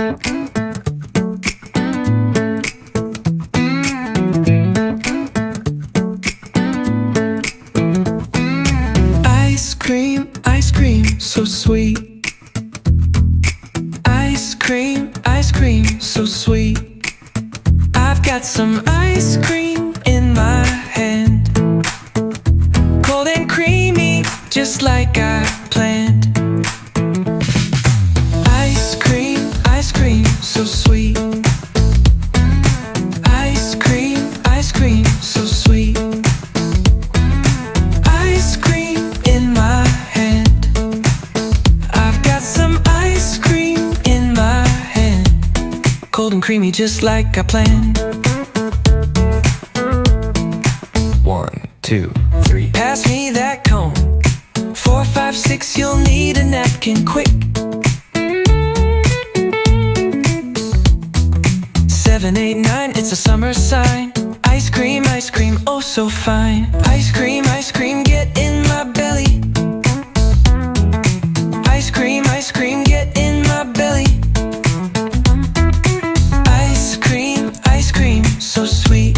Ice cream, so sweet. Ice cream, so sweet. I've got some ice cream in my hand, cold and creamy, just like I planned. Ice cream, so sweet. Ice cream, so sweet. Ice cream in my hand. I've got some ice cream in my hand, cold and creamy, just like I planned. 1, 2, 3. Pass me that cone. 4, 5, 6. You'll need a napkin quick. 7, 8, 9. It's a summer sign. Ice cream, oh so fine. Ice cream, get in my belly. Ice cream, get in my belly. Ice cream, so sweet.